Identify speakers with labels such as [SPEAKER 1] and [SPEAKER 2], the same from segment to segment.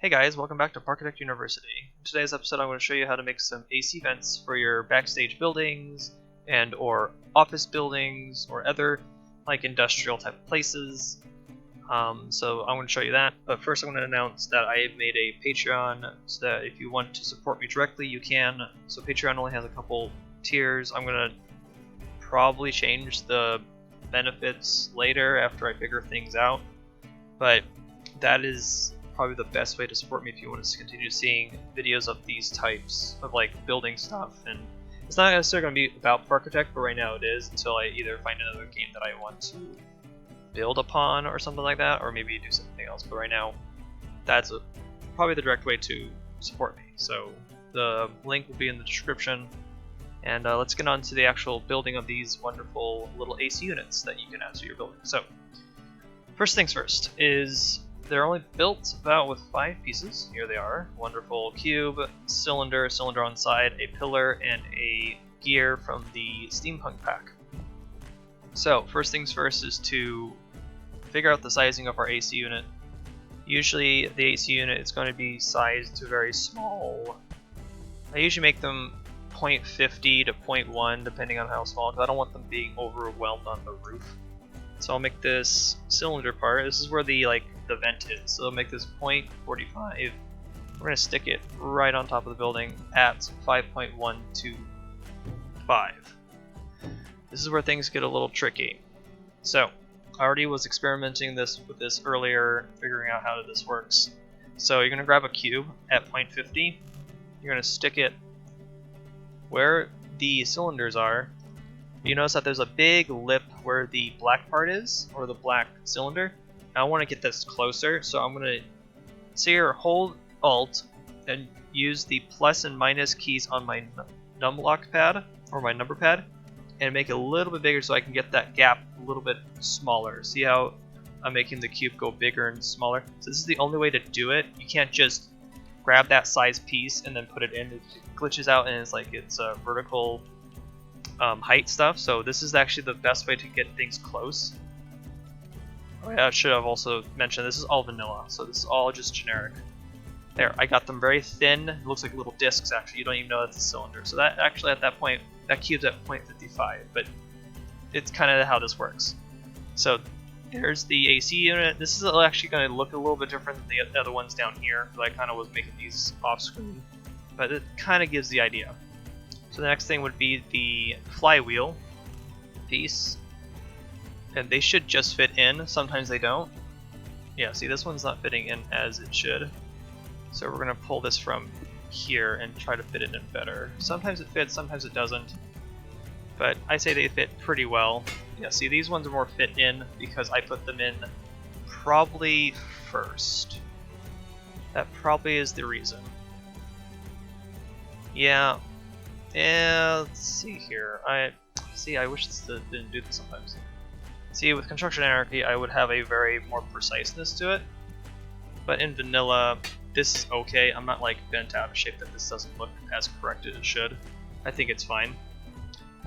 [SPEAKER 1] Hey guys, welcome back to Parkitect University. In today's episode I'm going to show you how to make some AC vents for your backstage buildings and or office buildings or other like industrial type places. So I'm going to show you that, but first I'm going to announce that I have made a Patreon so that if you want to support me directly you can. So Patreon only has a couple tiers. I'm going to probably change the benefits later after I figure things out, but that is probably the best way to support me if you want to continue seeing videos of these types of like building stuff. And it's not necessarily going to be about Parkitect, but right now it is until I either find another game that I want to build upon or something like that, or maybe do something else. But right now that's probably the direct way to support me. So the link will be in the description, and let's get on to the actual building of these wonderful little AC units that you can add to your building. So first things first is they're only built about with 5 pieces. Here they are. Wonderful cube, cylinder on side, a pillar, and a gear from the steampunk pack. So first things first is to figure out the sizing of our AC unit. Usually the AC unit is going to be sized to very small. I usually make them 0.50 to 0.1 depending on how small, because I don't want them being overwhelmed on the roof. So I'll make this cylinder part. This is where the vent is. So I'll make this 0.45. We're gonna stick it right on top of the building at 5.125. This is where things get a little tricky. So I already was experimenting with this earlier, figuring out how this works. So you're gonna grab a cube at 0.50. You're gonna stick it where the cylinders are. You notice that there's a big lip where the black part is, or the black cylinder. I want to get this closer, so I'm going to sit here, hold Alt, and use the plus and minus keys on my numlock pad, or my number pad, and make it a little bit bigger so I can get that gap a little bit smaller. See how I'm making the cube go bigger and smaller? So this is the only way to do it. You can't just grab that size piece and then put it in. It glitches out and it's like it's a vertical height stuff, so this is actually the best way to get things close. Oh yeah, I should have also mentioned this is all vanilla, so this is all just generic. There, I got them very thin. It looks like little discs actually. You don't even know that's a cylinder. So that actually at that point, that cube's at 0.55, but it's kind of how this works. So there's the AC unit. This is actually going to look a little bit different than the other ones down here, because I kind of was making these off screen, but it kind of gives the idea. So the next thing would be the flywheel piece, and they should just fit in. Sometimes they don't. Yeah, see, this one's not fitting in as it should. So we're gonna pull this from here and try to fit it in better. Sometimes it fits, sometimes it doesn't, but I say they fit pretty well. Yeah, see, these ones are more fit in because I put them in probably first. That probably is the reason. Yeah. Yeah, let's see here. I wish this didn't do this sometimes. See, with Construction Anarchy, I would have a very more preciseness to it. But in vanilla, this is okay. I'm not like bent out of shape that this doesn't look as correct as it should. I think it's fine.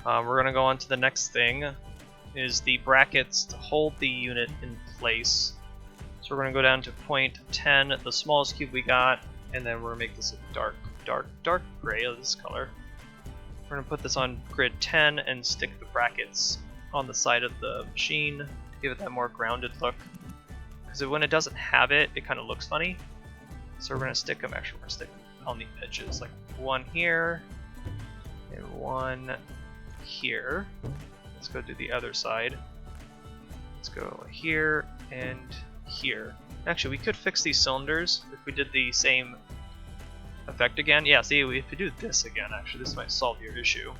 [SPEAKER 1] We're gonna go on to the next thing, is the brackets to hold the unit in place. So we're gonna go down to 0.10, the smallest cube we got, and then we're gonna make this a dark gray of this color. We're going to put this on grid 10 and stick the brackets on the side of the machine to give it that more grounded look. Because when it doesn't have it, it kind of looks funny. So we're going to stick them, actually we're going to stick them on the edges, like one here and one here. Let's go do the other side. Let's go here and here. Actually, we could fix these cylinders if we did the same effect again. Yeah, see, if we do this again, actually, this might solve your issue.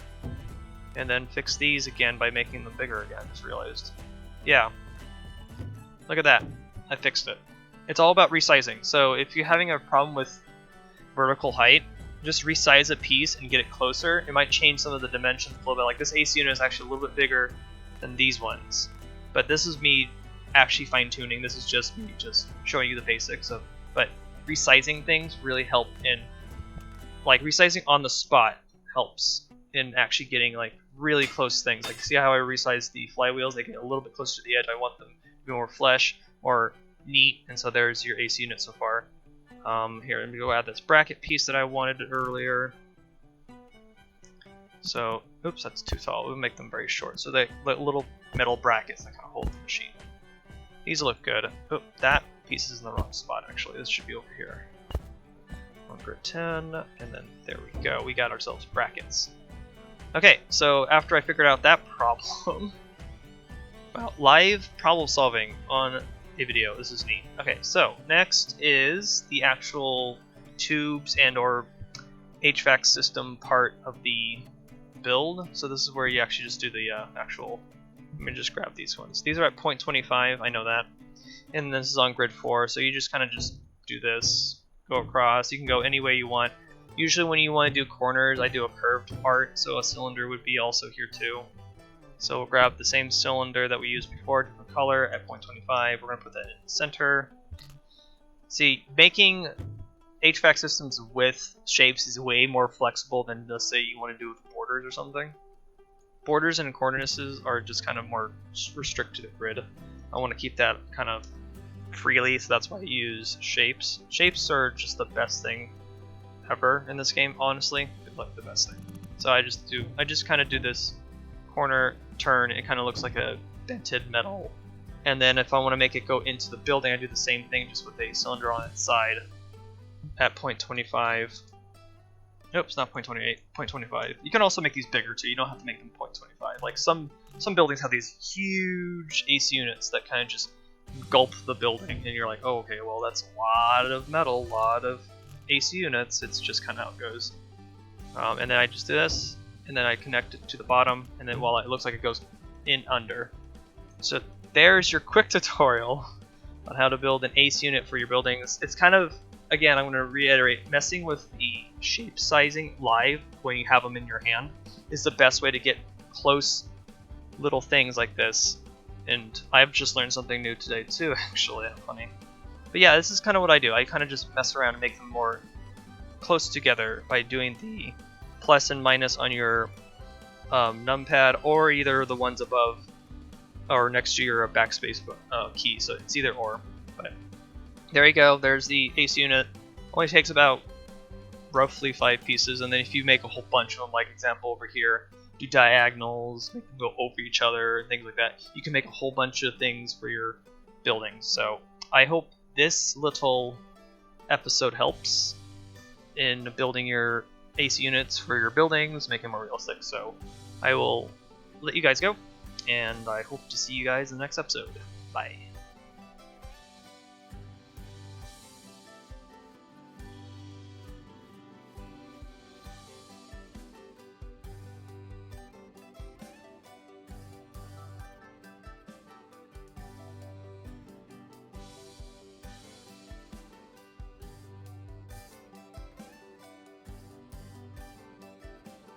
[SPEAKER 1] And then fix these again by making them bigger again, I just realized. Yeah. Look at that. I fixed it. It's all about resizing. So if you're having a problem with vertical height, just resize a piece and get it closer. It might change some of the dimensions a little bit. Like this AC unit is actually a little bit bigger than these ones. But this is me actually fine-tuning. This is just me just showing you the basics of, but resizing things really help in, like, resizing on the spot helps in actually getting like really close things. Like, see how I resize the flywheels? They get a little bit closer to the edge. I want them to be more flesh, more neat, and so there's your AC unit so far. Here, let me go add this bracket piece that I wanted earlier. So, oops, that's too tall. We'll make them very short. So they little metal brackets that kind of hold the machine. These look good. Oh, that piece is in the wrong spot actually. This should be over here. On grid 10, and then there we go. We got ourselves brackets. Okay, so after I figured out that problem, well, live problem solving on a video. This is neat. Okay, so next is the actual tubes and or HVAC system part of the build. So this is where you actually just do the actual. Let me just grab these ones. These are at 0.25. I know that. And this is on grid 4. So you just kind of just do this, go across. You can go any way you want. Usually when you want to do corners, I do a curved part. So a cylinder would be also here too. So we'll grab the same cylinder that we used before, different color at 0.25. We're going to put that in the center. See, making HVAC systems with shapes is way more flexible than, let's say, you want to do with borders or something. Borders and cornices are just kind of more restricted to the grid. I want to keep that kind of freely, so that's why I use shapes. Shapes are just the best thing ever in this game, honestly. They're like the best thing. So I just kind of do this corner turn. It kind of looks like a dented metal. And then if I want to make it go into the building, I do the same thing just with a cylinder on its side at 0.25. Nope, it's not 0.28, 0.25. You can also make these bigger too. You don't have to make them 0.25. Like some buildings have these huge AC units that kind of just gulp the building, and you're like, oh, okay, well that's a lot of metal, a lot of AC units. It's just kind of how it goes. And then I just do this, and then I connect it to the bottom, and then it looks like it goes in under. So there's your quick tutorial on how to build an AC unit for your buildings. It's kind of, again, I'm going to reiterate, messing with the shape sizing live when you have them in your hand is the best way to get close little things like this. And I've just learned something new today too, actually. Funny. But yeah, this is kind of what I do. I kind of just mess around and make them more close together by doing the plus and minus on your numpad, or either the ones above or next to your backspace key. So it's either or. But there you go. There's the AC unit. Only takes about roughly 5 pieces, and then if you make a whole bunch of them, like example over here, do diagonals, make them go over each other, and things like that. You can make a whole bunch of things for your buildings. So I hope this little episode helps in building your AC units for your buildings, make them more realistic. So I will let you guys go, and I hope to see you guys in the next episode. Bye.